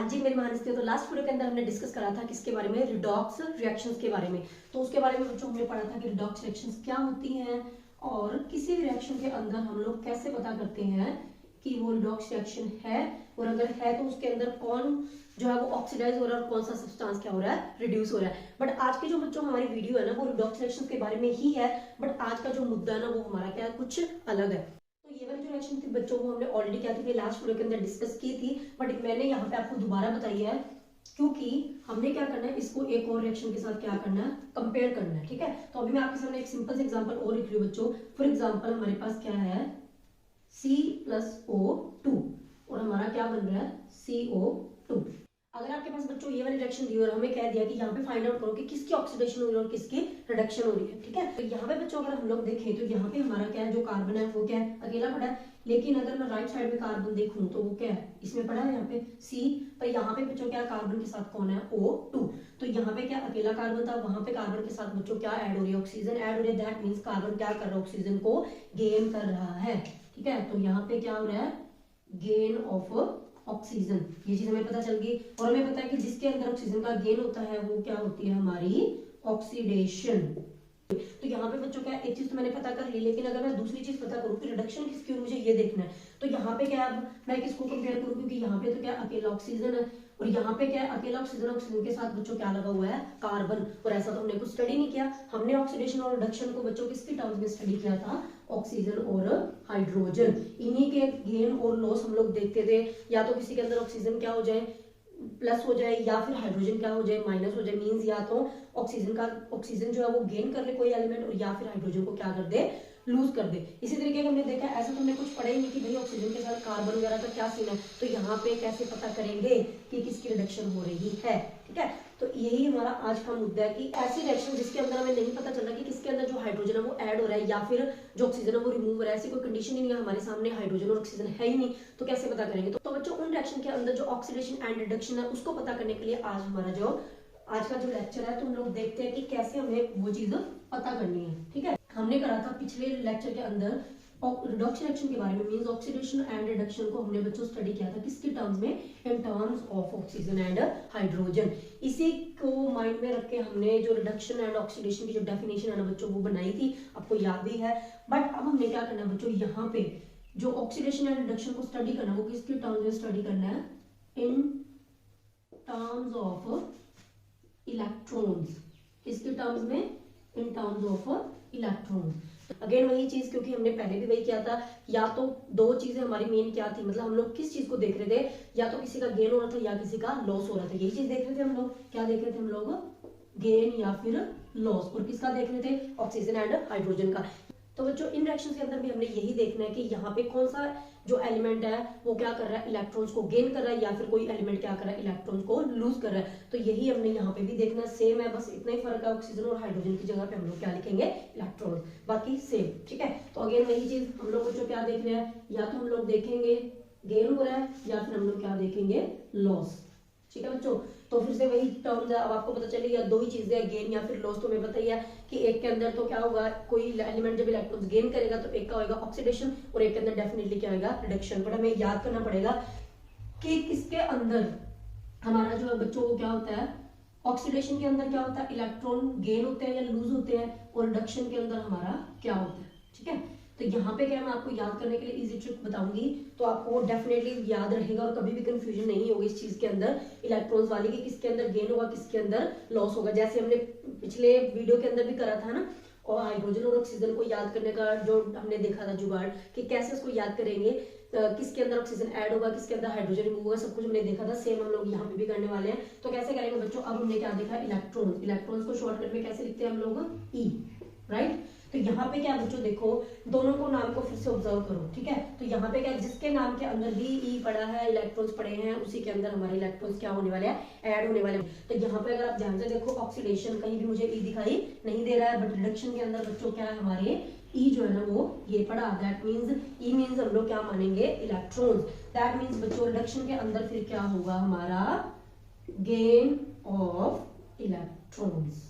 जी मेरी महानिस्ती। तो last video के अंदर हमने डिस्कस करा था किसके बारे में, रिडॉक्स रिएक्शंस के बारे में। तो उसके बारे में बच्चों हमने पढ़ा था कि रिडॉक्स रिएक्शंस क्या होती हैं और किसी भी रिएक्शन के अंदर हम लोग कैसे पता करते हैं कि वो रिडॉक्स रिएक्शन है, और अगर है तो उसके अंदर कौन जो है वो ऑक्सीडाइज हो रहा है और कौन सा सब्सटेंस क्या हो रहा है, रिड्यूस हो रहा है। बट आज की जो बच्चों हमारी वीडियो है ना वो रिडॉक्स रिएक्शन के बारे में ही है, बट आज का जो मुद्दा है ना वो हमारा क्या है, कुछ अलग है। तो ये वाली जो रिएक्शन थी बच्चों वो हमने ऑलरेडी क्या थी लास्ट वीडियो के अंदर डिस्कस की थी, बट मैंने यहाँ पे आपको दोबारा बताई है क्योंकि हमने क्या करना है, इसको एक और रिएक्शन के साथ क्या करना है, कंपेयर करना है। ठीक है, तो अभी मैं आपके सामने एक सिंपल से एग्जांपल और लिख रही हूँ बच्चों। फॉर एग्जांपल हमारे पास क्या है C+O2 और हमारा क्या बन रहा है CO2। अगर आपके पास बच्चों ये वाली रिएक्शन दी और हमें कह दिया कि यहाँ पे फाइंड आउट करो कि किसकी ऑक्सीडेशन हो रही है और किसकी रिडक्शन हो रही है। ठीक है, तो यहाँ पे बच्चों अगर हम लोग देखें तो यहाँ पे हमारा क्या है, जो कार्बन है वो क्या है, अकेला पड़ा है। लेकिन अगर मैं राइट साइड में कार्बन देखूं तो वो क्या है, इसमें पड़ा है यहाँ पे C, पर यहाँ पे बच्चों क्या कार्बन के साथ कौन है, O2। तो यहाँ पे क्या अकेला कार्बन था, वहां पे कार्बन के साथ बच्चों क्या ऐड हो रही है, ऑक्सीजन ऐड हो रही है। दैट मीन्स कार्बन क्या कर रहा है, ऑक्सीजन को गेन कर रहा है। ठीक है, तो यहाँ पे क्या हो रहा है, गेन ऑफ ऑक्सीजन, ये चीज हमें पता चल गई। और हमें पता है कि जिसके अंदर ऑक्सीजन का गेन होता है वो क्या होती है, हमारी ऑक्सीडेशन। तो यहाँ पे बच्चों क्या एक चीज तो मैंने पता कर ली, लेकिन अगर मैं दूसरी चीज पता करूँ कि रिडक्शन किसकी और मुझे ये देखना है, तो यहाँ पे क्या अब मैं किसको कंपेयर करूँ, क्योंकि यहाँ पे तो क्या अकेला ऑक्सीजन है और यहाँ पे क्या है अकेला ऑक्सीजन, ऑक्सीजन के साथ बच्चों क्या लगा हुआ है, कार्बन। और ऐसा तो हमने कुछ स्टडी नहीं किया, हमने ऑक्सीडेशन और रिडक्शन को बच्चों किसकी टर्म्स में स्टडी किया था, ऑक्सीजन और हाइड्रोजन। इन्हीं के गेन और लॉस हम लोग देखते थे, या तो किसी के अंदर ऑक्सीजन क्या हो जाए, प्लस हो जाए, या फिर हाइड्रोजन क्या हो जाए, माइनस हो जाए। मींस या तो ऑक्सीजन जो है वो गेन कर ले कोई एलिमेंट, और या फिर हाइड्रोजन को क्या कर दे, लूज कर दे। इसी तरीके का हमने देखा, ऐसा तो हमने कुछ पढ़ा ही नहीं कि भाई ऑक्सीजन के साथ कार्बन वगैरह का क्या सीन है। तो यहाँ पे कैसे पता करेंगे कि किसकी रिडक्शन हो रही है। ठीक है, तो यही हमारा आज का मुद्दा है कि ऐसी रिएक्शन जिसके अंदर हमें नहीं पता चल रहा कि किसके अंदर जो हाइड्रोजन है वो ऐड हो रहा है या फिर जो ऑक्सीजन है वो रिमूव हो रहा है, ऐसी कोई कंडीशन ही नहीं है, हमारे सामने हाइड्रोजन और ऑक्सीजन है ही नहीं, तो कैसे पता करेंगे। तो बच्चों उन रिएक्शन के अंदर जो ऑक्सीडेशन एंड रिडक्शन है उसको पता करने के लिए आज हमारा जो आज का जो लेक्चर है, तो हम लोग देखते हैं कि कैसे हमें वो चीज पता करनी है। ठीक है, हमने करा था पिछले लेक्चर के अंदर रिडक्शन रिएक्शन के बारे में, मींस ऑक्सीडेशन एंड रिडक्शन को हमने बच्चों स्टडी किया था किसके टर्म्स में, in terms of oxygen and hydrogen. इसी को माइंड में रख के हमने जो रिडक्शन एंड ऑक्सीडेशन की जो डेफिनेशन है ना बच्चों वो बनाई थी, आपको याद भी है। बट अब हमने क्या करना है बच्चों, यहाँ पे जो ऑक्सीडेशन एंड रिडक्शन को स्टडी करना है वो किसके टर्म्स में स्टडी करना है, इन टर्म्स ऑफ इलेक्ट्रॉन्स। किसके टर्म्स में, in terms of electrons. Again वही चीज, क्योंकि हमने पहले भी वही किया था, या तो दो चीजें हमारी मेन क्या थी, मतलब हम लोग किस चीज को देख रहे थे, या तो किसी का गेन हो रहा था या किसी का लॉस हो रहा था। यही चीज देख रहे थे हम लोग, क्या देख रहे थे हम लोग, गेन या फिर लॉस। और किसका देख रहे थे, ऑक्सीजन एंड हाइड्रोजन का। तो बच्चों इन रिएक्शंस के अंदर भी हमने यही देखना है कि यहाँ पे कौन सा जो एलिमेंट है वो क्या कर रहा है, इलेक्ट्रॉन्स को गेन कर रहा है, या फिर कोई एलिमेंट क्या कर रहा है, इलेक्ट्रॉन्स को लूज कर रहा है। तो यही हमने यहाँ पे भी देखना है, सेम है, बस इतना ही फर्क है, ऑक्सीजन और हाइड्रोजन की जगह पे हम लोग क्या लिखेंगे, इलेक्ट्रॉन्स, बाकी सेम। ठीक है, तो अगेन वही चीज हम लोग बच्चों क्या देख रहे हैं, या तो हम लोग देखेंगे गेन हो रहा है या फिर हम लोग क्या देखेंगे, लॉस। ठीक है बच्चों, तो फिर से वही टर्म्स है, अब आपको पता चलेगा दो ही चीजें हैं, गेन या फिर लॉस। तो हमें पता ही है कि एक के अंदर तो क्या होगा, कोई एलिमेंट जब इलेक्ट्रॉन्स गेन करेगा तो एक का होगा ऑक्सीडेशन और एक के अंदर डेफिनेटली क्या होगा, रिडक्शन। बट हमें याद करना पड़ेगा कि किसके अंदर हमारा जो है बच्चों को क्या होता है, ऑक्सीडेशन के अंदर क्या होता है, इलेक्ट्रॉन गेन होते हैं या लूज होते हैं, और रिडक्शन के अंदर हमारा क्या होता है। ठीक है, तो यहाँ पे क्या मैं आपको याद करने के लिए इजी ट्रिक बताऊंगी, तो आपको डेफिनेटली याद रहेगा और कभी भी कंफ्यूजन नहीं होगी इस चीज के अंदर, इलेक्ट्रॉन्स वाली की किसके अंदर गेन होगा किसके अंदर लॉस होगा। जैसे हमने पिछले वीडियो के अंदर भी करा था ना, और हाइड्रोजन और ऑक्सीजन को याद करने का जो हमने देखा था जुगाड़, कि कैसे उसको याद करेंगे, किसके अंदर ऑक्सीजन ऐड होगा किसके अंदर हाइड्रोजन रिमूव होगा, सब कुछ हमने देखा था। सेम हम लोग यहाँ पे भी करने वाले हैं। तो कैसे करेंगे बच्चों, अब हमने क्या देखा, इलेक्ट्रॉन, इलेक्ट्रॉन्स को शॉर्टकट में कैसे लिखते हैं हम लोग, ई, राइट। तो यहाँ पे क्या बच्चों देखो, दोनों को नाम को फिर से ऑब्जर्व करो। ठीक है, तो यहाँ पे क्या, जिसके नाम के अंदर भी ई पड़ा है, इलेक्ट्रॉन्स पड़े हैं, उसी के अंदर हमारे इलेक्ट्रॉन्स क्या होने वाले हैं, ऐड होने वाले हैं। तो यहाँ पे अगर आप ध्यान से देखो, ऑक्सीडेशन कहीं भी मुझे ई दिखाई नहीं दे रहा है, बट रिडक्शन के अंदर बच्चों क्या है, हमारे ई जो है ना वो ये पड़ा। दैट मीन्स ई मीन्स हम लोग क्या मानेंगे, इलेक्ट्रॉन्स। दैट मीन्स बच्चों रिडक्शन के अंदर फिर क्या होगा, हमारा गेन ऑफ इलेक्ट्रॉन्स।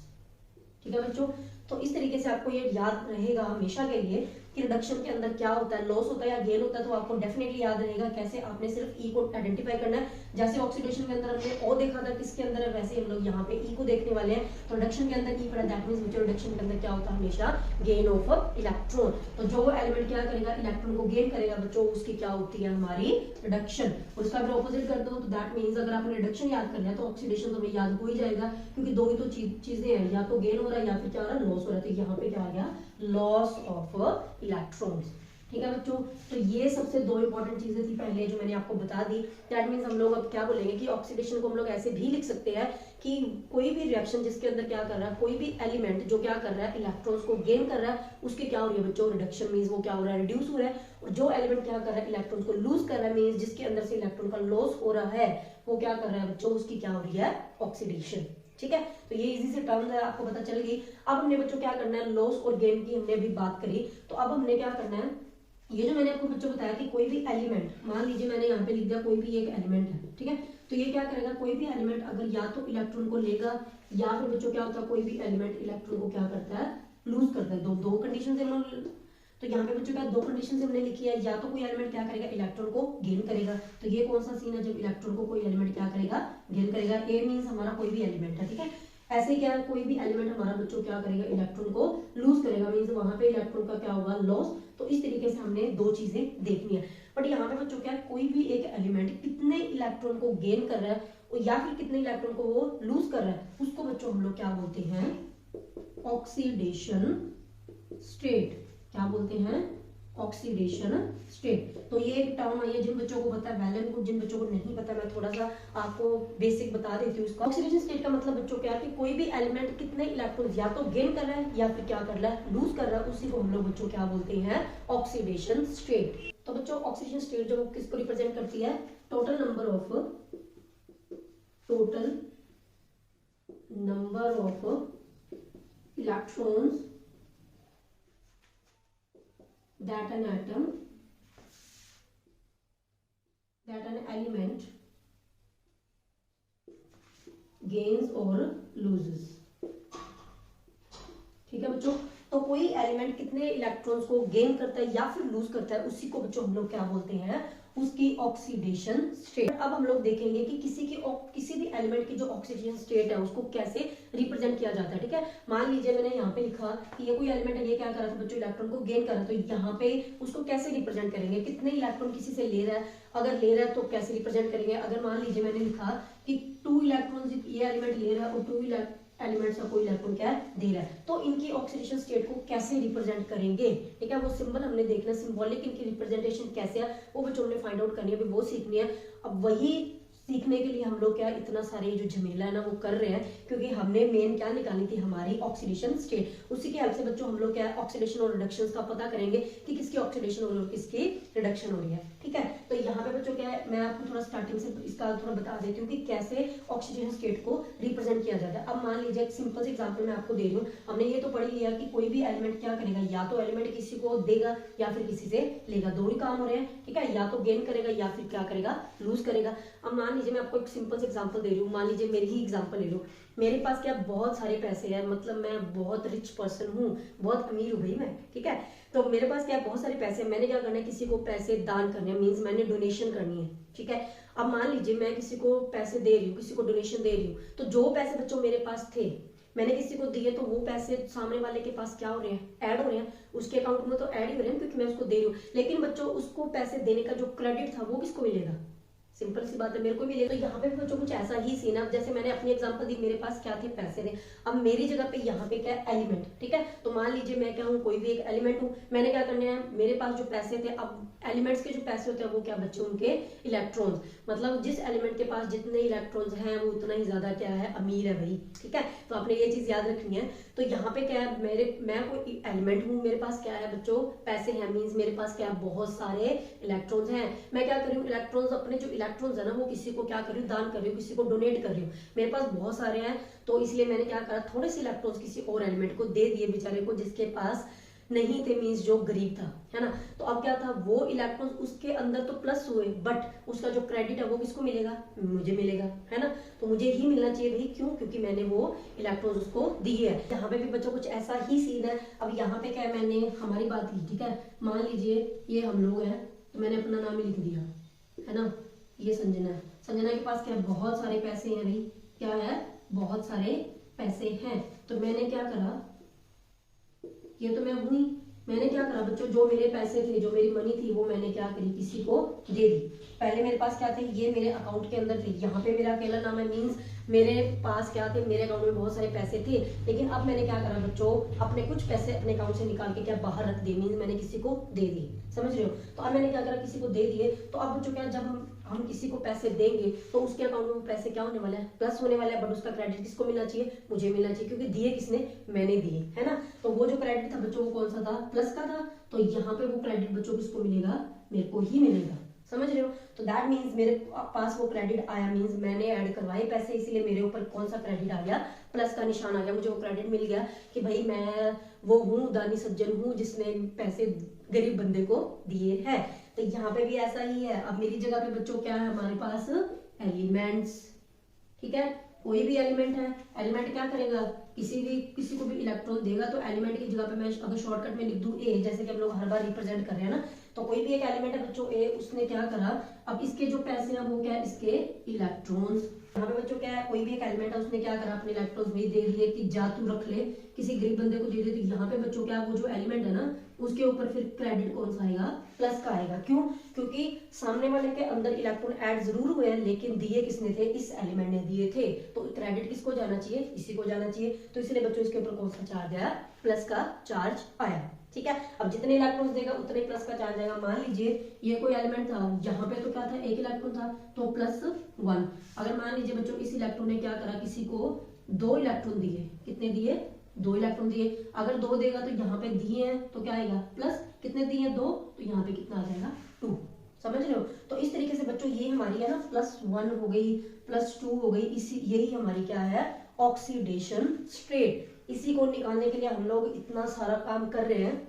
ठीक है बच्चों, तो इस तरीके से आपको ये याद रहेगा हमेशा के लिए। कि रिडक्शन के अंदर क्या होता है, लॉस होता है या गेन होता है, तो आपको डेफिनेटली याद रहेगा कैसे आपने सिर्फ ई को आइडेंटिफाई करना है। जैसे ऑक्सीडेशन के अंदर हमने ओ देखा था किसके अंदर है, वैसे हम लोग यहाँ पे ई को देखने वाले हैं। तो रिडक्शन के अंदर ई पड़ा, दैट मींस बच्चों रिडक्शन के अंदर क्या होता है हमेशा गेन ऑफ इलेक्ट्रॉन। तो जो एलिमेंट क्या करेगा, इलेक्ट्रॉन को गेन करेगा बच्चों, उसकी क्या होती है हमारी रिडक्शन। और उसका अगर ऑपोजिट कर दो तो दैट मींस अगर आपने रिडक्शन याद कर लिया तो ऑक्सीडेशन तो हमें याद हो ही जाएगा, क्योंकि दो ही तो चीजें हैं, या तो गेन हो रहा है या फिर क्या हो रहा है, लॉस हो रहा है। तो यहाँ पे क्या आ गया, लॉस ऑफ इलेक्ट्रॉन्स। ठीक है बच्चों, तो ये सबसे दो इंपॉर्टेंट चीजें थी पहले जो मैंने आपको बता दी। दैट मींस हम लोग अब क्या बोलेंगे कि ऑक्सीडेशन को हम लोग ऐसे भी लिख सकते हैं कि कोई भी रिएक्शन जिसके अंदर क्या कर रहा है, कोई भी एलिमेंट जो क्या कर रहा है, इलेक्ट्रॉन्स को गेन कर रहा है, उसके क्या हो रही है बच्चों, रिडक्शन मींस वो क्या हो रहा है, रिड्यूस हो रहा है। और जो एलिमेंट क्या कर रहा है, इलेक्ट्रॉन्स को लूज कर रहा है, मींस जिसके अंदर से इलेक्ट्रॉन का लॉस हो रहा है, वो क्या कर रहा है बच्चों, उसकी क्या हो रही है, ऑक्सीडेशन। ठीक है, तो ये इजी से टर्म्स है, आपको पता चल गई। अब हमने बच्चों क्या करना है, लॉस और गेन की हमने अभी बात करी, तो अब हमने क्या करना है, ये जो मैंने आपको बच्चों बताया कि कोई भी एलिमेंट, मान लीजिए मैंने यहाँ पे लिख दिया कोई भी एक एलिमेंट है, ठीक है, तो ये क्या करेगा, कोई भी एलिमेंट अगर या तो इलेक्ट्रॉन को लेगा या फिर बच्चों क्या होता है, कोई भी एलिमेंट इलेक्ट्रॉन को क्या करता है, लूज करता है। दो कंडीशन से हम, तो यहाँ पे बच्चों क्या दो कंडीशन से हमने लिखी है, या तो कोई एलिमेंट क्या करेगा, इलेक्ट्रॉन को गेन करेगा। तो ये कौन सा सीन है, जब इलेक्ट्रॉन को कोई एलिमेंट क्या करेगा, गेन करेगा। ए मींस हमारा कोई भी एलिमेंट है, ठीक है। ऐसे ही क्या है, कोई भी एलिमेंट हमारा बच्चों क्या करेगा, इलेक्ट्रॉन को लूज करेगा, मींस वहां पे इलेक्ट्रॉन का क्या होगा, लॉस। तो इस तरीके से हमने दो चीजें देखनी है। बट यहाँ पे बच्चों क्या है, कोई भी एक एलिमेंट कितने इलेक्ट्रॉन को गेन कर रहा है या फिर कितने इलेक्ट्रॉन को वो लूज कर रहा है, उसको बच्चों हम लोग क्या बोलते हैं, ऑक्सीडेशन स्टेट। क्या बोलते हैं, ऑक्सीडेशन स्टेट। तो ये एक टर्म है, जिन बच्चों को पता है वेल एंड गुड, जिन बच्चों को नहीं पता मैं थोड़ा सा आपको बेसिक बता देती हूँ इसका। ऑक्सीडेशन स्टेट का मतलब बच्चों क्या है कि कोई भी एलिमेंट कितने इलेक्ट्रॉन या तो गेन कर रहा है या फिर क्या कर रहा है, लूज कर रहा है, उसी को हम लोग बच्चों क्या बोलते हैं, ऑक्सीडेशन स्टेट। तो बच्चों ऑक्सीडेशन स्टेट जो किसको रिप्रेजेंट करती है, total number of electrons that an element gains or loses। ठीक है बच्चों, तो कोई एलिमेंट कितने इलेक्ट्रॉन्स को गेन करता है या फिर लूज करता है, उसी को बच्चों हम लोग क्या बोलते हैं, उसकी ऑक्सीडेशन स्टेट। अब हम लोग देखेंगे कि किसी भी एलिमेंट की जो ऑक्सीडेशन स्टेट है उसको कैसे रिप्रेजेंट किया जाता है। ठीक है, मान लीजिए मैंने यहाँ पे लिखा कि ये कोई एलिमेंट है, ये क्या कर रहा था बच्चों, इलेक्ट्रॉन को गेन कर रहा है। तो यहाँ पे उसको कैसे रिप्रेजेंट करेंगे, कितने इलेक्ट्रॉन किसी से ले रहा है, अगर ले रहा है तो कैसे रिप्रेजेंट करेंगे। अगर मान लीजिए मैंने लिखा कि 2 इलेक्ट्रॉन ये एलिमेंट ले रहा है और 2 एलिमेंट्स का कोई इलेक्ट्रॉन क्या दे रहा है, तो इनकी ऑक्सीडेशन स्टेट को कैसे रिप्रेजेंट करेंगे। ठीक है, वो सिंबल हमने देखना, सिंबॉलिक इनकी रिप्रेजेंटेशन कैसे है वो बच्चों ने फाइंड आउट करनी है, अभी वो सीखनी है। अब वही सीखने के लिए हम लोग क्या इतना सारे जो झमेला है ना वो कर रहे हैं, क्योंकि हमने मेन क्या निकाली थी, हमारी ऑक्सीडेशन स्टेट। उसी के हेल्प से बच्चों हम लोग क्या ऑक्सीडेशन और रिडक्शन का पता करेंगे कि किसकी ऑक्सीडेशन हो रही है और किसकी रिडक्शन हो रही है। ठीक है, तो यहाँ पे बच्चों क्या है, मैं आपको थोड़ा स्टार्टिंग से इसका थोड़ा बता देती हूँ कि कैसे ऑक्सीडेशन स्टेट को रिप्रेजेंट किया जाता है। अब मान लीजिए एक सिंपल से एग्जाम्पल मैं आपको दे रही हूँ। हमने ये तो पढ़ लिया कि कोई भी एलिमेंट क्या करेगा, या तो एलिमेंट किसी को देगा या फिर किसी से लेगा, दो ही काम हो रहे हैं। ठीक है, या तो गेन करेगा या फिर क्या करेगा, लूज करेगा। अब मान लीजिए मैं आपको एक सिंपल से एग्जांपल दे रही हूँ, मान लीजिए मेरी ही एग्जांपल ले लो। मेरे पास क्या बहुत सारे पैसे हैं, मतलब मैं बहुत रिच पर्सन हूँ, बहुत अमीर हूँ भाई मैं। ठीक है, तो मेरे पास क्या बहुत सारे पैसे हैं, मैंने क्या करना है, किसी को पैसे दान करने हैं, मीन्स मैंने डोनेशन करनी है। ठीक है, अब मान लीजिए मैं किसी को पैसे दे रही हूँ, किसी को डोनेशन दे रही हूँ, तो जो पैसे बच्चों मेरे पास थे मैंने किसी को दिए, तो वो पैसे सामने वाले के पास क्या हो रहे हैं, ऐड हो रहे हैं, उसके अकाउंट में तो ऐड ही हो रहे हैं क्योंकि मैं उसको दे रही हूँ। लेकिन बच्चों उसको पैसे देने का जो क्रेडिट था वो किसको मिलेगा, सिंपल सी बात है, मेरे को भी ले। तो यहाँ पे भी बच्चों कुछ ऐसा ही सीन है, जैसे मैंने अपनी एग्जांपल दी, मेरे पास क्या थे, पैसे थे। अब मेरी जगह पे यहाँ पे क्या है, एलिमेंट। ठीक है, तो मान लीजिए मैं क्या हूँ, कोई भी एक एलिमेंट हूँ, मैंने क्या करना है, मेरे पास जो पैसे थे, अब एलिमेंट्स के जो पैसे होते हैं वो क्या बच्चे, उनके इलेक्ट्रॉन्स, मतलब जिस एलिमेंट के पास जितने इलेक्ट्रॉन्स हैं वो उतना ही ज्यादा क्या है, अमीर है भाई। ठीक है, तो आपने ये चीज याद रखनी है। तो यहाँ पे क्या है, मैं कोई एलिमेंट हूँ, मेरे पास क्या है बच्चों, पैसे हैं, मीन्स मेरे पास क्या है, बहुत सारे इलेक्ट्रॉन्स हैं। मैं क्या कर रही हूँ, इलेक्ट्रॉन्स, अपने जो इलेक्ट्रॉन्स है ना वो किसी को क्या कर रही हूँ, दान कर रही हूँ, किसी को डोनेट कर रही हूँ। मेरे पास बहुत सारे हैं, तो इसलिए मैंने क्या करा, थोड़े से इलेक्ट्रॉन्स किसी और एलिमेंट को दे दिए बेचारे को, जिसके पास नहीं थे, मीन्स जो गरीब था, है ना। तो अब क्या था, वो इलेक्ट्रॉन्स उसके अंदर तो प्लस हुए, बट उसका जो क्रेडिट है वो किसको मिलेगा, मुझे मिलेगा, है ना। तो मुझे ही मिलना चाहिए भाई, क्यों? क्योंकि मैंने वो इलेक्ट्रॉन्स उसको दिए है। यहाँ पे भी बच्चों कुछ ऐसा ही सीन है। अब यहाँ पे क्या है, मैंने हमारी बात की, ठीक है, मान लीजिए ये हम लोग हैं, तो मैंने अपना नाम ही लिख दिया, है ना, ये संजना है। संजना के पास क्या है, बहुत सारे पैसे हैं भाई, क्या है, बहुत सारे पैसे हैं। तो मैंने क्या करा, ये तो मैं हूं ही, मैंने क्या करा बच्चों, जो मेरे पैसे थे, जो मेरी मनी थी, वो मैंने क्या करी, किसी को दे दी। पहले मेरे पास क्या थे, ये मेरे अकाउंट के अंदर थे, यहाँ पे मेरा अकेला नाम है, मींस मेरे पास क्या थे, मेरे अकाउंट में बहुत सारे पैसे थे। लेकिन अब मैंने क्या करा बच्चों, अपने कुछ पैसे अपने अकाउंट से निकाल के क्या बाहर रख दिए, मींस मैंने किसी को दे दिए, समझ रहे हो। तो अब मैंने क्या करा, किसी को दे दिए। तो अब बच्चों क्या, जब हम किसी को पैसे देंगे तो उसके अकाउंट में वो पैसे क्या होने वाला है, प्लस होने वाला है। बट उसका क्रेडिट किसको मिलना चाहिए, मुझे मिलना चाहिए, क्योंकि दिए किसने, मैंने दिए, है ना। तो वो जो क्रेडिट था बच्चों वो कौन सा था, प्लस का था। तो यहाँ पे वो क्रेडिट बच्चों किसको मिलेगा, मेरे को ही मिलेगा, समझ रहे हो। तो दैट मीन्स मेरे पास वो क्रेडिट आया, मीन्स मैंने ऐड करवाए पैसे, इसीलिए मेरे ऊपर कौन सा क्रेडिट आ गया, प्लस का निशान आ गया। मुझे वो क्रेडिट मिल गया कि भाई मैं वो हूँ, दानी सज्जन हूँ, जिसने पैसे गरीब बंदे को दिए हैं। तो यहाँ पे भी ऐसा ही है। अब मेरी जगह पे बच्चों क्या है, हमारे पास एलिमेंट्स, ठीक है, कोई भी एलिमेंट है, एलिमेंट क्या करेगा, किसी को भी इलेक्ट्रॉन देगा। तो एलिमेंट की जगह पे मैं अगर शॉर्टकट में लिख दूं ए, जैसे कि हम लोग हर बार रिप्रेजेंट कर रहे हैं ना, तो कोई भी एक एलिमेंट है बच्चों ए, उसने क्या करा, अब इसके जो पैसे हैं वो क्या है, इसके इलेक्ट्रॉन्स। यहाँ पे बच्चों क्या है, कोई भी एक एलिमेंट है, उसने क्या करा, अपने इलेक्ट्रॉन्स भी दे दिए कि जा तू रख ले, किसी गरीब बंदे को दे दिए। तो यहाँ पे बच्चों क्या, वो जो एलिमेंट है ना, उसके ऊपर फिर क्रेडिट कौन सा आएगा, प्लस का आएगा। क्यों? क्योंकि सामने वाले के अंदर इलेक्ट्रॉन ऐड जरूर हुए हैं, लेकिन दिए किसने थे, इस एलिमेंट ने दिए थे। तो क्रेडिट किसको जाना चाहिए, इसी को जाना चाहिए। तो इसलिए बच्चों इसके ऊपर कौन सा चार्ज आया, प्लस का चार्ज आया, ठीक है। अब जितने इलेक्ट्रॉन्स देगा उतने प्लस का चार्ज आएगा। मान लीजिए ये कोई एलिमेंट था, यहाँ पे तो क्या था, एक इलेक्ट्रॉन था, तो +1। अगर मान लीजिए बच्चों इस इलेक्ट्रॉन ने क्या करा, किसी को 2 इलेक्ट्रॉन दिए, कितने दिए, 2 इलेक्ट्रॉन दिए। अगर 2 देगा तो यहाँ पे दिए हैं तो क्या आएगा, प्लस, कितने दिए हैं 2, तो यहाँ पे कितना आ जाएगा 2, समझ रहे हो। तो इस तरीके से बच्चों ये हमारी है ना +1 हो गई, +2 हो गई, इसी यही हमारी क्या है, ऑक्सीडेशन स्टेट। इसी को निकालने के लिए हम लोग इतना सारा काम कर रहे हैं,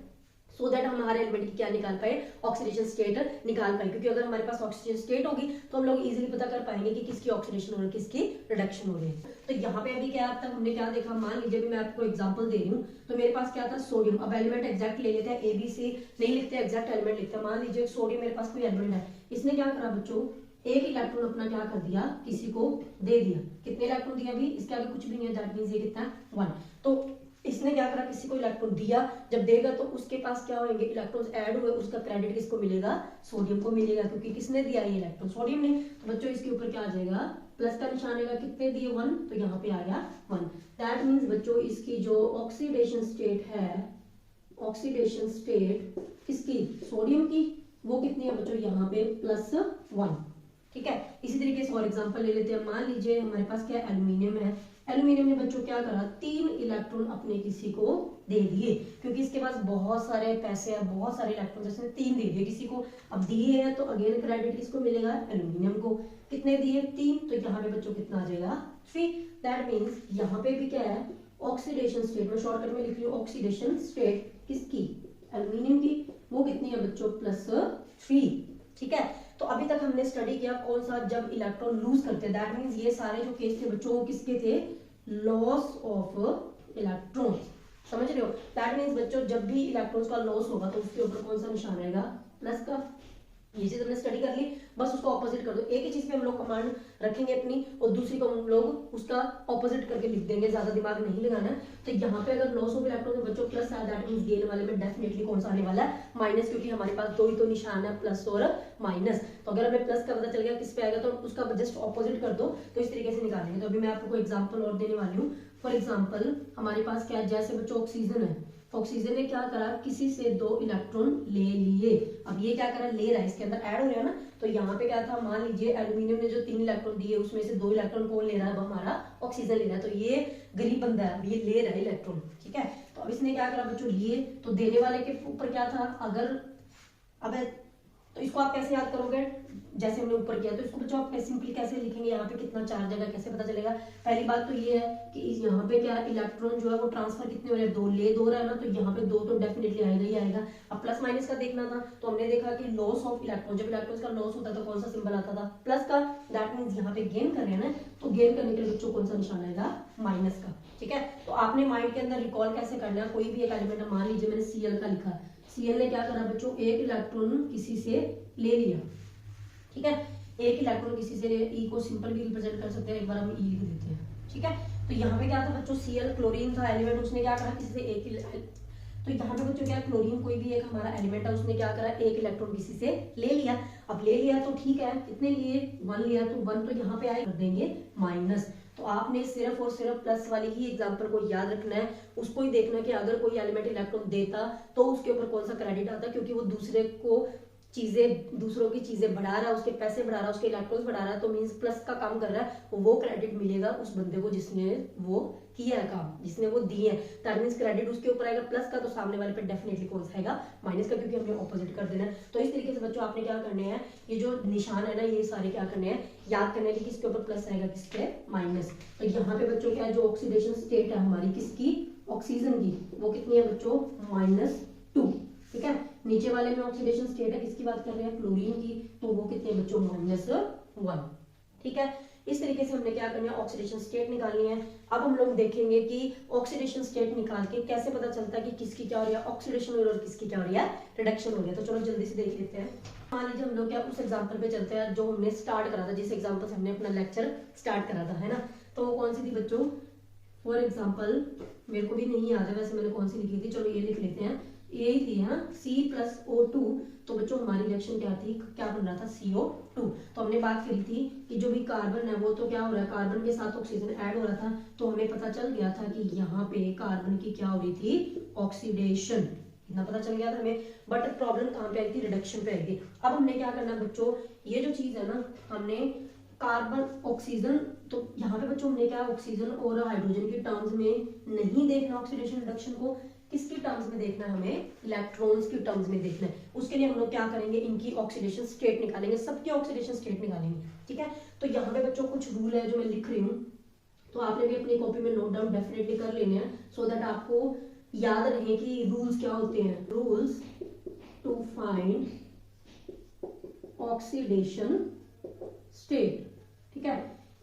सो दैट हम हमारे एलिमेंट की क्या निकाल पाए, ऑक्सीडेशन स्टेट निकाल पाए। क्योंकि अगर हमारे पास ऑक्सीडेशन स्टेट होगी तो हम लोग इजीली पता कर पाएंगे कि किसकी ऑक्सीडेशन हो रही है, किसकी रिडक्शन हो रही है। तो यहाँ पे अभी क्या अब तक हमने क्या देखा, मान लीजिए मैं आपको एग्जांपल दे रही हूँ, तो मेरे पास क्या था, सोडियम। अब एलिमेंट एग्जैक्ट ले लेते हैं, ए बी सी नहीं लिखते, एग्जैक्ट एलिमेंट लिखते हैं। मान लीजिए सोडियम मेरे पास कोई एलिमेंट है, इसने क्या करा बच्चों, एक इलेक्ट्रॉन अपना क्या कर दिया, किसी को दे दिया। कितने इलेक्ट्रॉन दिया, अभी इसके आगे कुछ भी नहीं है, दैट मींस ये कितना, 1। तो इसने क्या करा, किसी को इलेक्ट्रॉन दिया, जब देगा तो उसके पास क्या होंगे, इलेक्ट्रॉन्स ऐड हुए, उसका क्रेडिट किसको मिलेगा, सोडियम को मिलेगा, क्योंकि किसने दिया ये इलेक्ट्रॉन, सोडियम ने। तो बच्चों इसके ऊपर क्या आ जाएगा, प्लस का निशान आएगा। कितने दिए, 1, तो यहाँ पे आ गया 1। दैट मीन्स बच्चों इसकी जो ऑक्सीडेशन स्टेट है, ऑक्सीडेशन स्टेट किसकी, सोडियम की, वो कितनी है बच्चों, यहाँ पे +1, ठीक है। इसी तरीके से और एग्जांपल ले लेते हैं। मान लीजिए हमारे पास क्या एल्यूमिनियम है, एल्यूमिनियम ने बच्चों क्या करा, 3 इलेक्ट्रॉन अपने किसी को दे दिए, क्योंकि इसके पास बहुत सारे पैसे हैं, बहुत सारे इलेक्ट्रॉन, इसने 3 दे दिए किसी को। अब दिए हैं तो अगेन क्रेडिट किसको मिलेगा, एल्यूमिनियम को। कितने दिए, 3, तो यहाँ पे बच्चों कितना आ जाएगा, 3। दैट मीन्स यहाँ पे भी क्या है, ऑक्सीडेशन स्टेट, में शॉर्टकट में लिख रही हूँ, ऑक्सीडेशन स्टेट किसकी, एल्यूमिनियम की, वो कितनी है बच्चों, +3, ठीक है। तो अभी तक हमने स्टडी किया कौन सा, जब इलेक्ट्रॉन लूज करते हैं। दैट मींस ये सारे जो केस थे बच्चों किसके थे, लॉस ऑफ इलेक्ट्रॉन, समझ रहे हो। दैट मींस बच्चों जब भी इलेक्ट्रॉन्स का लॉस होगा तो उसके ऊपर कौन सा निशान आएगा, प्लस का। ये चीज हमने स्टडी कर ली, बस उसको ऑपोजिट कर दो। एक ही चीज पे हम लोग कमांड रखेंगे अपनी, और दूसरी को हम लोग उसका ऑपोजिट करके लिख देंगे, ज्यादा दिमाग नहीं लगाना। तो यहाँ पे अगर लॉस ऑफ इलेक्ट्रॉन में बच्चों प्लस है, दैट मींस गेन वाले में डेफिनेटली कौन सा आने वाला है, माइनस, क्योंकि हमारे पास 2 ही तो निशान है, प्लस और माइनस। तो अगर हमें प्लस का पता चल गया किस पे आएगा, तो उसका जस्ट ऑपोजिट कर दो, तो इस तरीके से निकालेंगे। तो अभी मैं आपको एग्जाम्पल और देने वाली हूँ। फॉर एग्जाम्पल हमारे पास क्या है, जैसे बच्चों ऑक्सीजन है, ऑक्सीजन ने क्या करा, किसी से 2 इलेक्ट्रॉन ले लिए। अब ये क्या करा, ले रहा है, इसके अंदर ऐड हो रहा है ना। तो यहाँ पे क्या था, मान लीजिए एल्यूमिनियम ने जो 3 इलेक्ट्रॉन दिए, उसमें से 2 इलेक्ट्रॉन कौन ले रहा है, हमारा ऑक्सीजन ले रहा है। तो ये गरीब बंदा है, ये ले रहा है इलेक्ट्रॉन, ठीक है। तो अब इसने क्या करा बच्चों, लिए, तो देने वाले के ऊपर क्या था, अगर अब तो इसको आप कैसे याद करोगे, जैसे हमने ऊपर किया, तो इसको बच्चों आप सिंपली कैसे लिखेंगे, यहाँ पे कितना चार्ज है कैसे पता चलेगा। पहली बात तो ये है कि इस यहाँ पे क्या इलेक्ट्रॉन जो है वो ट्रांसफर कितने हो रहे हैं, 2 ले 2 रहा है ना, तो यहाँ पे 2 तो डेफिनेटली आएगा ही आएगा। अब प्लस माइनस का देखना था, तो हमने देखा कि लॉस ऑफ इलेक्ट्रॉन, जब इलेक्ट्रॉन का लॉस होता है तो कौन सा सिंबल आता था, प्लस का। दैट मीन्स यहाँ पे गेन कर रहे हैं ना, तो गेन करने के लिए बच्चों कौन सा निशान आएगा, माइनस का। ठीक है, तो आपने माइंड के अंदर रिकॉल कैसे करना है, कोई भी एक एलिमेंट, मान लीजिए मैंने Cl का लिखा, Cl ने क्या करा बच्चों, एक इलेक्ट्रॉन किसी से ले लिया। ठीक है, एक इलेक्ट्रॉन किसी से, ई को सिंपल भी रिप्रेजेंट कर सकते हैं, एक बार हम ई लिख देते हैं। ठीक है, तो यहाँ पे क्या था बच्चों, Cl क्लोरीन था एलिमेंट, उसने क्या करा किसी से एक, तो यहाँ पे बच्चों क्या, क्लोरीन कोई भी एक हमारा एलिमेंट है, उसने क्या करा, एक इलेक्ट्रॉन किसी से ले लिया। अब ले लिया तो ठीक है, कितने लिए, 1 लिया, तो 1 तो यहाँ पे आए, कर देंगे माइनस। तो आपने सिर्फ और सिर्फ प्लस वाली ही एग्जांपल को याद रखना है, उसको ही देखना है कि अगर कोई एलिमेंट इलेक्ट्रॉन देता तो उसके ऊपर कौन सा क्रेडिट आता, क्योंकि वो दूसरों की चीजें बढ़ा रहा है, उसके पैसे बढ़ा रहा है, उसके इलेक्ट्रॉन्स बढ़ा रहा है, तो मींस प्लस का काम कर रहा है, वो क्रेडिट मिलेगा उस बंदे को जिसने वो किया है काम, जिसने वो दिए है। दैट मींस क्रेडिट उसके ऊपर आएगा प्लस का, तो सामने वाले पे डेफिनेटली कौन सा आएगा, माइनस का, क्योंकि हमने ऑपोजिट कर देना है। तो इस तरीके से बच्चों आपने क्या करने हैं, ये जो निशान है ना, ये सारे क्या करने हैं, याद करने की किसके ऊपर प्लस आएगा, किसके माइनस। तो यहाँ पे बच्चों क्या है, जो ऑक्सीडेशन स्टेट है हमारी किसकी, ऑक्सीजन की, वो कितनी है बच्चों, -2। ठीक है, नीचे वाले में ऑक्सीडेशन स्टेट है, किसकी बात कर रहे हैं, क्लोरीन की, तो वो कितने बच्चों, -1। ठीक है, इस तरीके से हमने क्या करना है, ऑक्सीडेशन स्टेट निकालनी है। अब हम लोग देखेंगे कि ऑक्सीडेशन स्टेट निकाल के कैसे पता चलता है कि किसकी क्या हो रही है, ऑक्सीडेशन हो रही है और किसकी क्या हो रही है, रिडक्शन हो रही है। तो चलो जल्दी से देख लेते हैं। मान लीजिए हम लोग क्या उस एग्जांपल पे चलते हैं जो हमने स्टार्ट करा था, जिस एग्जांपल से हमने अपना लेक्चर स्टार्ट करा था, है ना। तो वो कौन सी थी बच्चों, फॉर एग्जाम्पल मेरे को भी नहीं याद है वैसे मैंने कौन सी लिखी थी, चलो ये लिख लेते हैं, यही थी हाँ, C+O2। तो बच्चों हमारी रिएक्शन क्या थी, क्या बन रहा था, CO2। तो हमने बात करी थी कि जो भी कार्बन है वो तो क्या हो रहा है, कार्बन के साथ ऑक्सीजन ऐड हो रहा था, तो हमें पता चल गया था कि यहाँ पे कार्बन की क्या हो रही थी, ऑक्सीडेशन, इतना पता चल गया था हमें। बट प्रॉब्लम कहाँ पे आई थी, रिडक्शन पे आई थी। अब हमने क्या करना बच्चों, ये जो चीज है ना, हमने कार्बन ऑक्सीजन, तो यहाँ पे बच्चों हमने क्या, ऑक्सीजन और हाइड्रोजन के टर्म्स में नहीं देखना ऑक्सीडेशन रिडक्शन को, किसकी टर्म्स में देखना है, हमें इलेक्ट्रॉन्स की टर्म्स में देखना है। उसके लिए हम लोग क्या करेंगे, इनकी ऑक्सीडेशन स्टेट निकालेंगे, सबकी ऑक्सीडेशन स्टेट निकालेंगे। ठीक है, तो यहाँ पे बच्चों कुछ रूल है जो मैं लिख रही हूँ, तो आपने भी अपनी कॉपी में नोट डाउन डेफिनेटली कर लेने हैं, सो दैट आपको याद रहे कि रूल्स क्या होते हैं। Rules to find oxidation state. ठीक है,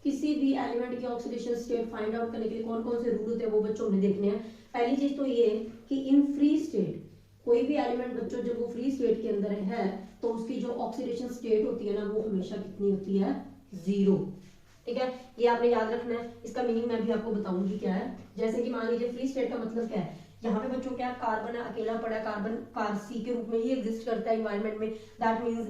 किसी भी एलिमेंट की ऑक्सीडेशन स्टेट फाइंड आउट करने के लिए कौन कौन से रूल होते हैं वो बच्चों ने देखने हैं। पहली चीज तो ये कि इन फ्री स्टेट, कोई भी एलिमेंट बच्चों जब वो फ्री स्टेट के अंदर है तो उसकी जो ऑक्सीडेशन स्टेट होती है ना, वो हमेशा कितनी होती है, 0। ठीक है, ये आपने याद रखना है। इसका मीनिंग मैं भी आपको बताऊंगी क्या है। जैसे कि मान लीजिए फ्री स्टेट का मतलब क्या है, यहाँ पे बच्चों क्या, कार्बन अकेला पड़ा है, कार्बन कार-C के रूप में ही एग्जिस्ट करता है इन्वायरमेंट में। दैट मीन्स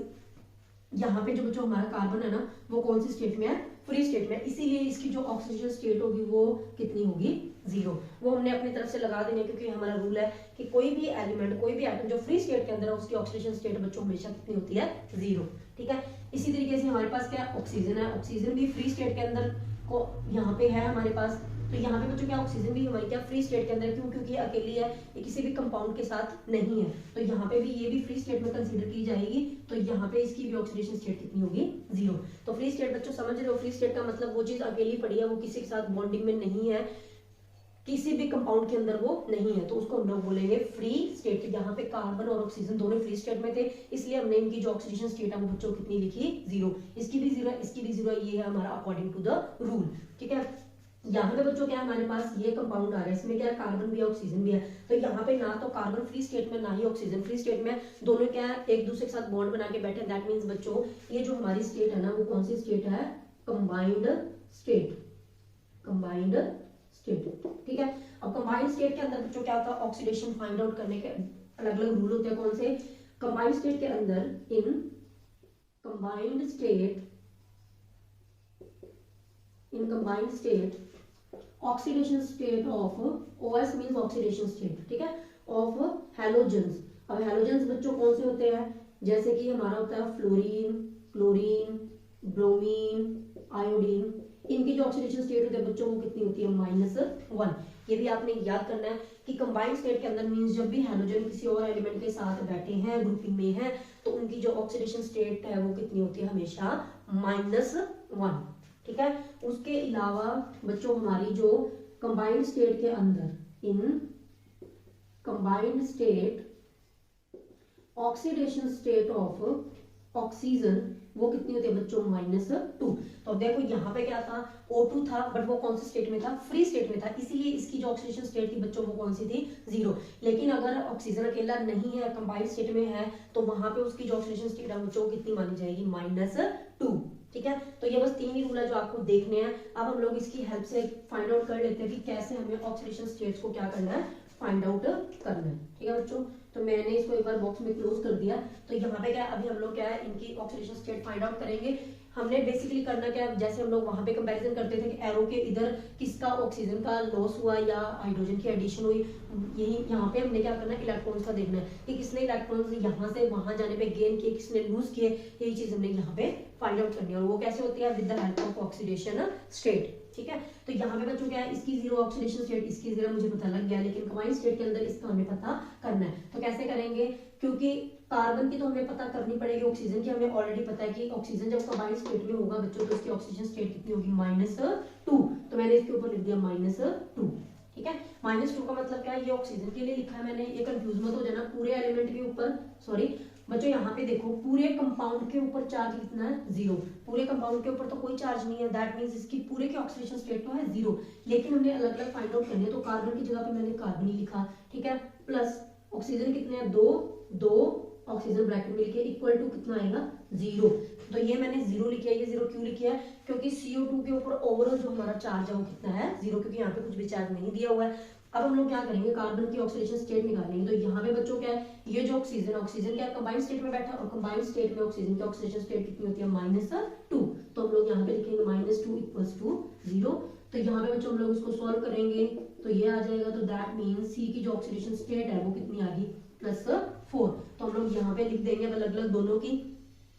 यहाँ पे जो बच्चों हमारा कार्बन है ना, वो कौन सी स्टेट में है, फ्री स्टेट में, इसीलिए इसकी जो ऑक्सीजन स्टेट होगी वो कितनी होगी, 0। वो हमने अपनी तरफ से लगा देनी है, क्योंकि हमारा रूल है कि कोई भी एलिमेंट, कोई भी एटम जो फ्री स्टेट के अंदर है उसकी ऑक्सीजन स्टेट बच्चों हमेशा कितनी होती है, 0। ठीक है, इसी तरीके से हमारे पास क्या ऑक्सीजन है, ऑक्सीजन भी फ्री स्टेट के अंदर को यहाँ पे है हमारे पास। तो यहाँ पे बच्चों क्या, ऑक्सीजन भी हमारी क्या फ्री स्टेट के अंदर, क्यों, क्योंकि ये अकेली है, ये किसी भी कंपाउंड के साथ नहीं है, तो यहाँ पे भी ये भी फ्री स्टेट में कंसीडर की जाएगी। तो यहाँ पे इसकी भी ऑक्सीडेशन स्टेट कितनी होगी, 0। तो फ्री स्टेट बच्चों समझ रहे हो, फ्री स्टेट का मतलब वो चीज अकेली पड़ी है, वो किसी के साथ बॉन्डिंग में नहीं है, किसी भी कंपाउंड के अंदर वो नहीं है, तो उसको हम लोग बोलेंगे फ्री स्टेट। यहाँ पे कार्बन और ऑक्सीजन दोनों फ्री स्टेट में थे, इसलिए हमने इनकी जो ऑक्सीडेशन स्टेट है वो बच्चों कितनी लिखी, 0। इसकी भी 0 है, इसकी भी 0 है, ये है हमारा अकॉर्डिंग टू द रूल। ठीक है, यहाँ पे बच्चों क्या, हमारे पास ये कंपाउंड आ रहा है, इसमें क्या कार्बन भी है, ऑक्सीजन भी है, तो यहाँ पे ना तो कार्बन फ्री स्टेट में ना ही ऑक्सीजन फ्री स्टेट में, दोनों क्या है, एक दूसरे के साथ बॉन्ड बना के बैठे। दैट मीन्स बच्चों ये जो हमारी स्टेट है ना, वो कौन सी स्टेट है, कंबाइंड स्टेट, कंबाइंड स्टेट। ठीक है, अब कंबाइंड स्टेट के अंदर बच्चों क्या होता है, ऑक्सीडेशन फाइंड आउट करने के अलग अलग रूल होते हैं। कौन से, कंबाइंड स्टेट के अंदर, in combined state oxidation state of OS means oxidation state, ठीक है, ऑफ हैलोजेंस। अब हैलोजेंस बच्चों कौन से होते हैं, जैसे कि हमारा होता है फ्लोरीन, क्लोरीन, ब्रोमीन, आयोडीन, इनकी जो ऑक्सीडेशन स्टेट होती है बच्चों वो कितनी होती है -1। ये भी आपने याद करना है कि कंबाइंड स्टेट के अंदर मींस जब भी हैलोजन किसी और एलिमेंट के साथ बैठे हैं, ग्रुपिंग में है, तो उनकी जो ऑक्सीडेशन स्टेट है वो कितनी होती है हमेशा -1। ठीक है। उसके अलावा बच्चों हमारी जो कंबाइंड स्टेट के अंदर in combined state oxidation state of oxygen वो कितनी होती है बच्चों -2। तो देखो यहाँ पे क्या था O2 था, बट वो कौन से स्टेट में था, फ्री स्टेट में था, इसीलिए इसकी जो ऑक्सीडेशन स्टेट थी बच्चों वो कौन सी थी 0। लेकिन अगर ऑक्सीजन अकेला नहीं है, कंबाइंड स्टेट में है, तो वहां पे उसकी जो ऑक्सीडेशन स्टेट है बच्चों कितनी मानी जाएगी -2। ठीक है। तो ये बस 3 ही रूल है जो आपको देखने हैं। अब हम लोग इसकी हेल्प से फाइंड आउट कर लेते हैं कि कैसे हमें ऑक्सीडेशन स्टेट्स को क्या करना है, फाइंड आउट करना है। ठीक है बच्चों, तो मैंने इसको एक बार बॉक्स में क्लोज कर दिया। तो यहाँ पे क्या है, अभी हम लोग क्या है इनकी ऑक्सीडेशन स्टेट फाइंड आउट करेंगे। हमने बेसिकली करना क्या है, जैसे हम लोग वहां पे कंपैरिजन करते थे कि एरो के इधर किसका ऑक्सीजन का लॉस हुआ या हाइड्रोजन की एडिशन हुई, यही यहाँ पे हमने क्या करना है इलेक्ट्रॉन्स का देखना है कि किसने इलेक्ट्रॉन्स यहाँ से वहां जाने पे गेन किए, किसने लूज किए, यही चीज हमने यहाँ पे फाइंड आउट करनी है। और वो कैसे होती है, with the help of oxidation state. ठीक है। तो यहाँ पे बच्चों क्या है, इसकी 0 ऑक्सीडेशन स्टेट, इसकी 0 मुझे पता लग गया, लेकिन कंबाइंड स्टेट के अंदर इसका हमें पता करना है। तो कैसे करेंगे, क्योंकि कार्बन की तो हमें पता करनी पड़ेगी, ऑक्सीजन की हमें ऑलरेडी पता है कि ऑक्सीजन जब कंबाइंड स्टेट में होगा बच्चों तो इसकी ऑक्सीजन स्टेट कितनी होगी -2। तो मैंने इसके ऊपर लिख दिया -2। ठीक है। -2 का मतलब क्या है, ये ऑक्सीजन के लिए लिखा है मैंने, ये कंफ्यूज मत हो जाना, पूरे एलिमेंट के ऊपर, सॉरी बच्चों यहाँ पे देखो पूरे कंपाउंड के ऊपर चार्ज कितना है 0। पूरे कंपाउंड के ऊपर तो कोई चार्ज नहीं है, दैट मींस इसकी पूरे की ऑक्सीडेशन स्टेट तो है 0। लेकिन हमने अलग अलग फाइंड आउट करनी है, तो कार्बन की जगह पे मैंने कार्बन ही लिखा। ठीक है। प्लस ऑक्सीजन कितने हैं 2 ऑक्सीजन ब्रैकेट में लिखे इक्वल टू कितना आएगा 0। तो ये मैंने 0 लिखा है। ये 0 क्यों लिखा है, क्योंकि CO2 के ऊपर ओवरऑल जो हमारा चार्ज है वो कितना है 0, क्योंकि यहाँ पे कुछ भी चार्ज नहीं दिया हुआ है। अब हम लोग क्या करेंगे, कार्बन की ऑक्सीडेशन स्टेट निकालेंगे। तो यहाँ पे बच्चों क्या है, ये जो ऑक्सीजन क्या कंबाइंड स्टेट में बैठा है, और कंबाइंड स्टेट में ऑक्सीजन की ऑक्सीडेशन स्टेट कितनी होती है -2। तो हम लोग यहाँ पे लिखेंगे -2 = 0। तो यहाँ पे बच्चों हम लोग इसको सॉल्व करेंगे तो ये आ जाएगा। तो दैट मीन्स सी की जो ऑक्सीडेशन स्टेट है वो कितनी आ गई +4। तो हम लोग यहाँ पे लिख देंगे अलग अलग दोनों की,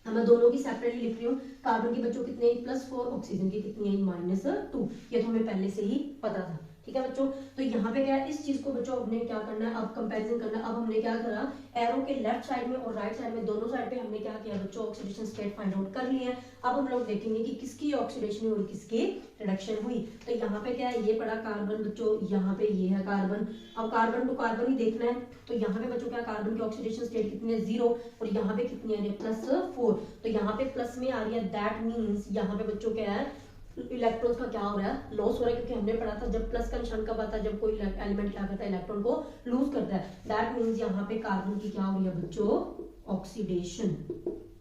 मैं दोनों की सेपरेटली लिख रही हूँ। कार्बन की बच्चों कितने +4, ऑक्सीजन की कितनी है -2। ये तो हमें पहले से ही पता था। ठीक है बच्चों। तो यहाँ पे क्या है, इस चीज को बच्चों हमने क्या करना है, अब कंपैरिजन करना है। अब हमने क्या करा, एरो के लेफ्ट साइड में और राइट साइड में दोनों साइड पे हमने क्या किया बच्चों, ऑक्सीडेशन स्टेट फाइंड आउट कर लिया है। अब हम लोग देखेंगे कि किसकी ऑक्सीडेशन हुई और किसकी रिडक्शन हुई। तो यहाँ पे क्या है, ये पड़ा कार्बन बच्चों, यहाँ पे ये है कार्बन। अब कार्बन टू कार्बन ही देखना है। तो यहाँ पे बच्चों क्या, कार्बन की ऑक्सीडेशन स्टेट कितनी है 0, और यहाँ पे कितनी है +4। तो यहाँ पे प्लस में आ रही है, दैट मीन्स यहाँ पे बच्चों क्या है, इलेक्ट्रॉन्स का क्या हो रहा है, लॉस हो रहा है। क्योंकि हमने पढ़ा था जब प्लस का निशान कब आता है, जब कोई एलिमेंट क्या करता है, इलेक्ट्रॉन को लूज करता है। दैट मींस यहाँ पे कार्बन की क्या हो रही है बच्चों, ऑक्सीडेशन।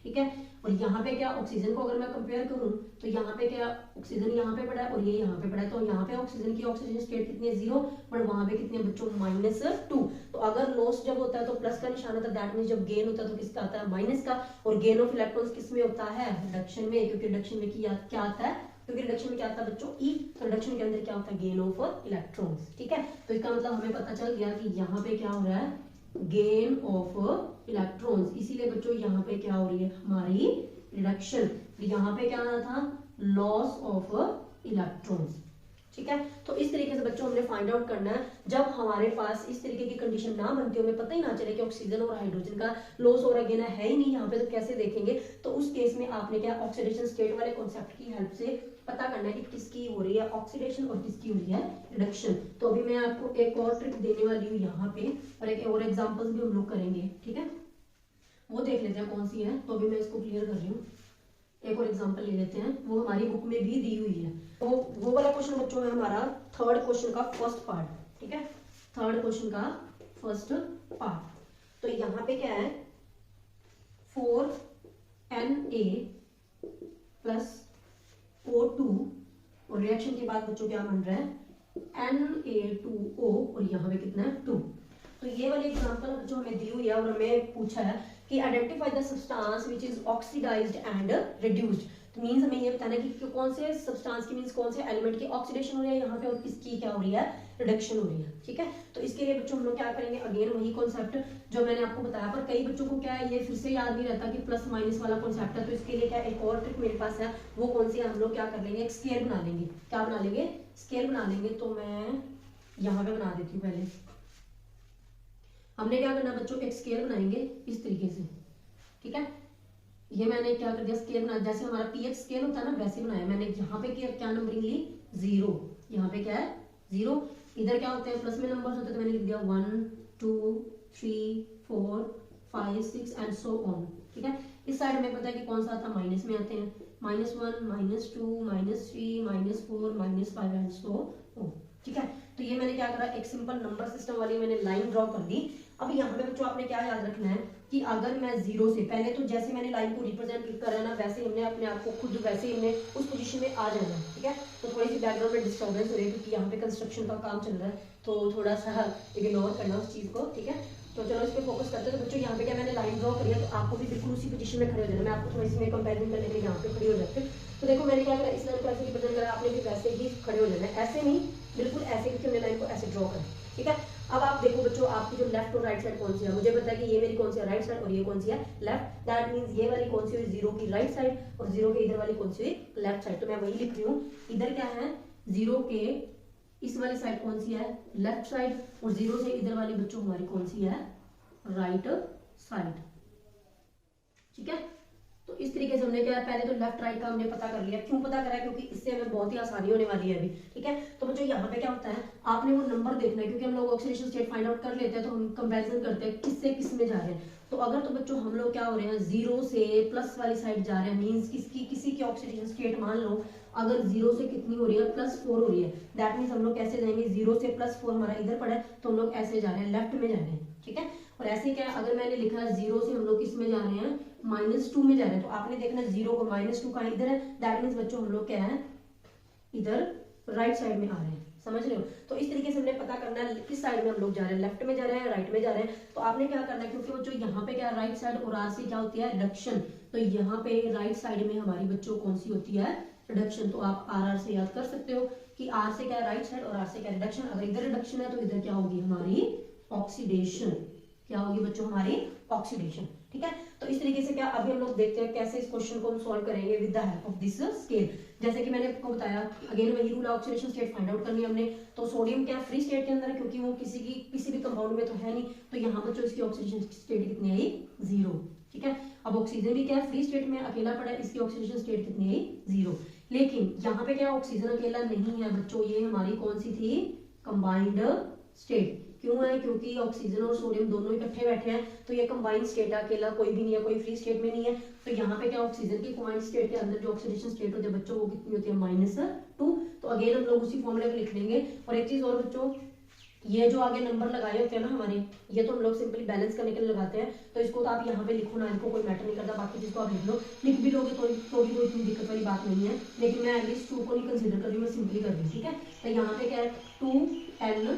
ठीक है। और यहाँ पे क्या, ऑक्सीजन को अगर मैं कंपेयर करूं तो यहाँ पे क्या, ऑक्सीजन यहाँ पे पड़ा है और ये यहाँ पे पड़ा है। तो यहाँ पे ऑक्सीजन की ऑक्सीजन स्टेट कितनी है 0, पर वहां पे कितनी है बच्चों -2। तो अगर लॉस जब होता है तो प्लस का निशान आता है, दैट मींस जब गेन होता है तो किसका आता है, माइनस का। और गेन ऑफ इलेक्ट्रॉन्स किस में होता है, रिडक्शन में, क्योंकि रिडक्शन में क्या आता है, क्योंकि रिडक्शन में क्या आता है बच्चों, ई। तो रिडक्शन के अंदर क्या होता है, गेन ऑफ इलेक्ट्रॉन्स। ठीक है। तो इसका मतलब हमें पता चल गया कि यहाँ पे क्या हो रहा है, गेन ऑफ इलेक्ट्रॉन्स। इसीलिए बच्चों यहाँ पे क्या हो रही है हमारी रिडक्शन। यहाँ पे क्या आना था, लॉस ऑफ इलेक्ट्रॉन्स। ठीक है। तो इस तरीके से बच्चों हमने फाइंड आउट करना है। जब हमारे पास इस तरीके की कंडीशन ना बनती हो, हमें पता ही ना चले कि ऑक्सीजन और हाइड्रोजन का लॉस हो रहा है ही नहीं यहाँ पे, तो कैसे देखेंगे। तो उस केस में आपने क्या, ऑक्सीडेशन स्टेट वाले कॉन्सेप्ट की हेल्प से पता करना है कि किसकी हो रही है ऑक्सीडेशन और किसकी हो रही है रिडक्शन। तो अभी मैं आपको एक और ट्रिक देने वाली हूँ यहाँ पे, और एक और एग्जाम्पल्स भी हम लोग करेंगे। ठीक है, वो देख लेते हैं कौन सी है। तो अभी मैं इसको क्लियर कर रही हूँ, एक और एग्जांपल ले लेते हैं, वो हमारी बुक में भी दी हुई है। तो वो वाला क्वेश्चन बच्चों है हमारा थर्ड क्वेश्चन का फर्स्ट पार्ट। ठीक है, थर्ड क्वेश्चन का फर्स्ट पार्ट। तो यहाँ पे क्या है, 4Na + O2, और रिएक्शन के बाद बच्चों क्या बन रहा है, Na2O, और यहाँ पे कितना है 2। तो ये वाली एग्जांपल जो हमें दी हुई है और हमें पूछा है कि identify the substance which is oxidised and reduced. तो मींस हमें ये बताना है कि कौन से सब्सटेंस की मींस कौन से एलिमेंट की ऑक्सीडेशन हो रही है यहाँ पे और किसकी क्या हो रही है, रिडक्शन हो रही है। ठीक है, तो इसके लिए बच्चों हम लोग क्या करेंगे, अगेन वही कॉन्सेप्ट जो मैंने आपको बताया, पर कई बच्चों को क्या है ये फिर से याद नहीं रहता कि प्लस माइनस वाला कॉन्सेप्ट है। तो इसके लिए क्या एक और ट्रिक मेरे पास है, वो कौन सी है, हम लोग क्या कर लेंगे, एक स्केल बना लेंगे। क्या बना लेंगे, स्केल बना लेंगे। तो मैं यहाँ पे बना देती हूँ। पहले हमने क्या करना बच्चों, एक स्केल बनाएंगे इस तरीके से। ठीक है, ये मैंने क्या कर दिया, स्केल बना, जैसे हमारा पीएच स्केल होता है ना वैसे बनाया मैंने। यहाँ पे क्या नंबरिंग ली, 0। यहाँ पे क्या है, 0। इधर क्या होते हैं, प्लस में नंबर्स होते हैं, तो मैंने लिख दिया 1 2 3 4 5 6 एंड सो ऑन। ठीक है, इस साइड में पता है कि कौन सा आता है, माइनस में आते हैं, -1 -2 -3 -4 -5 एंड सो ऑन। ठीक है, तो ये मैंने क्या करा, एक सिंपल नंबर सिस्टम वाली मैंने लाइन ड्रॉ कर दी। अब यहाँ पे बच्चों आपने क्या याद रखना है कि अगर मैं 0 से पहले, तो जैसे मैंने लाइन को रिप्रेजेंट करा ना वैसे हमने अपने आप को खुद वैसे हमने उस पोजीशन में आ जाना है। ठीक है, तो थोड़ी सी बैकग्राउंड में डिस्टर्बेंस हो रही है क्योंकि यहाँ पे कंस्ट्रक्शन का काम चल रहा है, तो थोड़ा सा इग्नोर करना उस चीज को। ठीक है, तो चलो इस पर फोकस करते हैं। तो बच्चों यहाँ पे क्या मैंने लाइन ड्रॉ करी है, तो आपको भी बिल्कुल उसी पोजीशन में खड़े हो जाना। मैं आपको थोड़ी सी में कंपेरिजन करने के लिए यहाँ पे खड़ी हो जाते। तो देखो मैंने क्या करा, इस लाइन को ऐसे रिप्रेजेंट करा, आपने भी वैसे ही खड़े हो जाना है, ऐसे नहीं बिल्कुल ऐसे, क्योंकि हमने लाइन को ऐसे ड्रॉ करा। ठीक है, अब आप देखो बच्चों, आपकी जो लेफ्ट और राइट साइड कौन सी है, मुझे पता है कि ये मेरी कौन सी है, राइट साइड, और ये कौन सी है, लेफ्ट। दैट मींस ये वाली कौन सी हुई, 0 की राइट साइड, और 0 के इधर वाली कौन सी हुई, लेफ्ट साइड। तो मैं वही लिख रही हूँ, इधर क्या है, 0 के इस वाली साइड कौन सी है, लेफ्ट साइड, और 0 से इधर वाली बच्चों हमारी कौन सी है, राइट साइड। ठीक है, तो इस तरीके से हमने क्या, पहले तो लेफ्ट राइट का हमने पता कर लिया। क्यों पता करा, क्योंकि इससे हमें बहुत ही आसानी होने वाली है अभी। ठीक है, तो बच्चों यहाँ पे क्या होता है, आपने वो नंबर देखना है, क्योंकि हम लोग ऑक्सीडेशन स्टेट फाइंड आउट कर लेते हैं, तो हम कंपैरिजन करते हैं किससे किस में जा रहे हैं। तो अगर तो बच्चों हम लोग क्या हो रहे हैं, 0 से प्लस वाली साइड जा रहे हैं, मींस किसी की ऑक्सीडेशन स्टेट मान लो अगर 0 से कितनी हो रही है, +4 हो रही है। दैट मींस हम लोग कैसे जाएंगे, 0 से +4 हमारा इधर पड़ा है, तो हम लोग ऐसे जा रहे हैं, लेफ्ट में जा रहे हैं। ठीक है, और ऐसे क्या है, अगर मैंने लिखा है 0 से हम लोग किस में जा रहे हैं, -2 में जा रहे हैं, तो आपने देखना 0 को -2 का इधर है। दैट मींस बच्चों हम लोग क्या है, इधर राइट साइड में आ रहे हैं। समझ रहे हो, तो इस तरीके से हमने पता करना है किस साइड में हम लोग जा रहे हैं, लेफ्ट में जा रहे हैं, राइट में जा रहे हैं। तो आपने क्या करना है, क्योंकि बच्चों यहाँ पे क्या राइट साइड और आर से क्या होती है, रिडक्शन, तो यहाँ पे राइट साइड में हमारी बच्चों कौन सी होती है, रिडक्शन। तो आप आर से याद कर सकते हो कि आर से क्या राइट साइड और आर से क्या रिडक्शन। अगर इधर रिडक्शन है तो इधर क्या होगी हमारी ऑक्सीडेशन। क्या होगी बच्चों, हमारी ऑक्सीडेशन। ठीक है, तो इस तरीके से क्या अभी हम लोग देखते हैं कैसे इस क्वेश्चन को हम सॉल्व करेंगे with the help of this scale. जैसे कि मैंने आपको बताया, अगेन वही rule, oxidation state find out करनी है हमने। तो सोडियम क्या फ्री स्टेट के अंदर है, क्योंकि वो किसी भी कंपाउंड में तो है नहीं, तो यहाँ बच्चों इसकी ऑक्सीडेशन स्टेट कितनी आई, 0। ठीक है, अब ऑक्सीजन भी क्या है, फ्री स्टेट में अकेला पड़ा है, इसकी ऑक्सीडेशन स्टेट कितनी आई, 0। लेकिन यहाँ पे क्या ऑक्सीजन अकेला नहीं है बच्चों, ये हमारी कौन सी थी, कंबाइंड स्टेट। क्यों है, क्योंकि ऑक्सीजन और सोडियम दोनों इकट्ठे बैठे हैं, तो ये कंबाइंड स्टेट है, अकेला कोई भी नहीं है, कोई फ्री स्टेट में नहीं है। तो यहाँ पे क्या ऑक्सीजन की कंबाइंड स्टेट के अंदर जो ऑक्सीडेशन स्टेट होती है बच्चों, वो कितनी होती है, -2। तो अगेन हम लोग उसी फॉर्मूले को लिख लेंगे। और एक चीज और बच्चों, ये जो आगे नंबर लगाए होते हैं ना हमारे, ये तो हम लोग सिंपली बैलेंस करने के लिए लगाते हैं। तो इसको तो आप यहाँ पे लिखो ना लिखो कोई मैटर नहीं करता, बाकी जिसको आप लिख लो, लिख भी लोगे तो भी कोई इतनी दिक्कत वाली बात नहीं है। लेकिन मैं एटलीस्ट 2 को नहीं कंसीडर कर रही हूँ, मैं सिंपली कर रही हूँ। ठीक है, तो यहाँ पे क्या है, 2Na,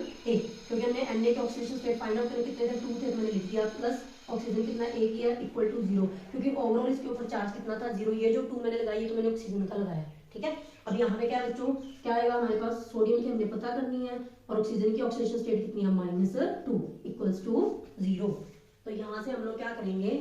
क्योंकि हमने Na के ऑक्सीडेशन स्टेट फाइंड आउट करके कितने थे, 2 थे, तो मैंने लिख दिया, प्लस ऑक्सीजन कितना A किया इक्वल टू 0, क्योंकि ओवरऑल इसके ऊपर चार्ज कितना था, 0। ये जो 2 मैंने लगाई, ये तो मैंने ऑक्सीजन का लगाया। ठीक है, अब यहाँ पे क्या है बच्चों, क्या आएगा हमारे पास, सोडियम की हमने पता करनी है, और ऑक्सीजन की ऑक्सीडेशन स्टेट कितनी है, -2 इक्वल्स टू 0। तो यहाँ से हम लोग क्या करेंगे,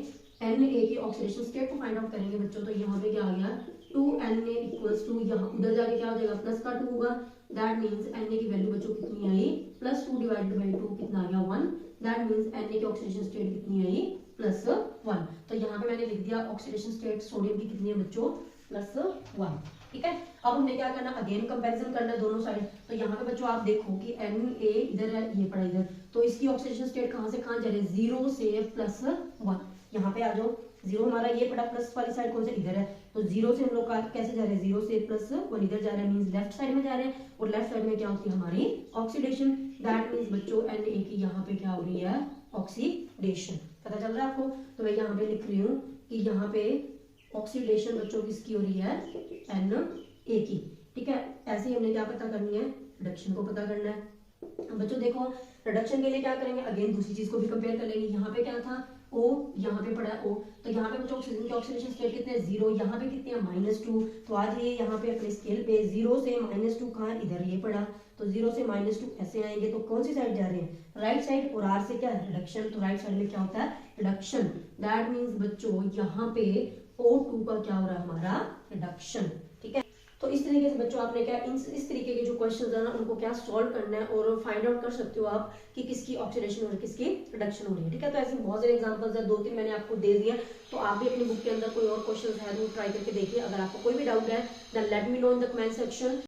Na की ऑक्सीडेशन स्टेट को फाइंड आउट करेंगे बच्चों। तो यहाँ पे क्या आ गया, 2Na इक्वल्स टू, यहाँ उधर जाके क्या हो जाएगा, प्लस का 2 होगा। दैट मींस Na की वैल्यू बच्चों कितनी आई, +2 डिवाइडेड बाई 2 कितना आ गया, 1। दैट मींस Na की ऑक्सीडेशन स्टेट कितनी आई, +1। तो यहाँ पे मैंने लिख दिया ऑक्सीडेशन स्टेट सोडियम की कितनी है बच्चों, +1। ठीक है, अब हमने क्या करना, अगेन कंपैरिजन करना है दोनों साइड। तो यहाँ पे बच्चों आप देखो कि Na इधर है, ये पड़ा इधर, तो इसकी ऑक्सीडेशन स्टेट कहाँ से कहाँ जा रही है, 0 से +1। यहाँ पे आ जाओ, 0 हमारा ये पड़ा, प्लस वाली साइड कौन से, इधर है, तो 0 से हम लोग कैसे जा रहे हैं, 0 से +1 इधर जा रहे हैं, मींस लेफ्ट साइड में जा रहे हैं। और लेफ्ट साइड में क्या होती है हमारी ऑक्सीडेशन। दैट मींस बच्चों Na की यहाँ पे क्या हो रही है, ऑक्सीडेशन। पता चल रहा है आपको, तो मैं यहाँ पे लिख रही हूँ कि यहाँ पे ऑक्सीडेशन बच्चों किसकी हो रही है, Na की। ठीक है, ऐसे ही हमने क्या पता करनी है, रिडक्शन को पता करना है। बच्चों देखो, रिडक्शन के लिए क्या करेंगे, अगेन दूसरी चीज को भी कंपेयर कर लेंगे। यहाँ पे क्या था, O, यहाँ पे पड़ा है O, तो यहाँ पे बच्चों ऑक्सीजन की ऑक्सीडेशन स्टेट कितने हैं 0, यहाँ पे कितने हैं -2। तो आ जाइए यहाँ पे अपने स्केल पे 0 से -2 कहाँ है, इधर ये पड़ा, तो 0 से -2 ऐसे आएंगे, तो कौन सी साइड जा रहे हैं, राइट साइड, और R से क्या है रिडक्शन, तो राइट साइड में क्या होता है रिडक्शन। दैट मीन्स बच्चों यहाँ पे O2 का क्या हो रहा है हमारा रिडक्शन, ठीक है। तो इस तरीके से बच्चों आपने क्या इस तरीके के जो क्वेश्चंस है ना उनको क्या सॉल्व करना है और फाइंड आउट कर सकते हो आप कि किसकी ऑक्सीडेशन और किसकी रिडक्शन हो रही है, ठीक है। तो ऐसे बहुत सारे एग्जांपल्स है, 2-3 मैंने आपको दे दिए, तो आप भी अपनी बुक के अंदर कोई और क्वेश्चंस है तो ट्राई करके देखिए। अगर आपको कोई भी डाउट है then let me know in the comment section.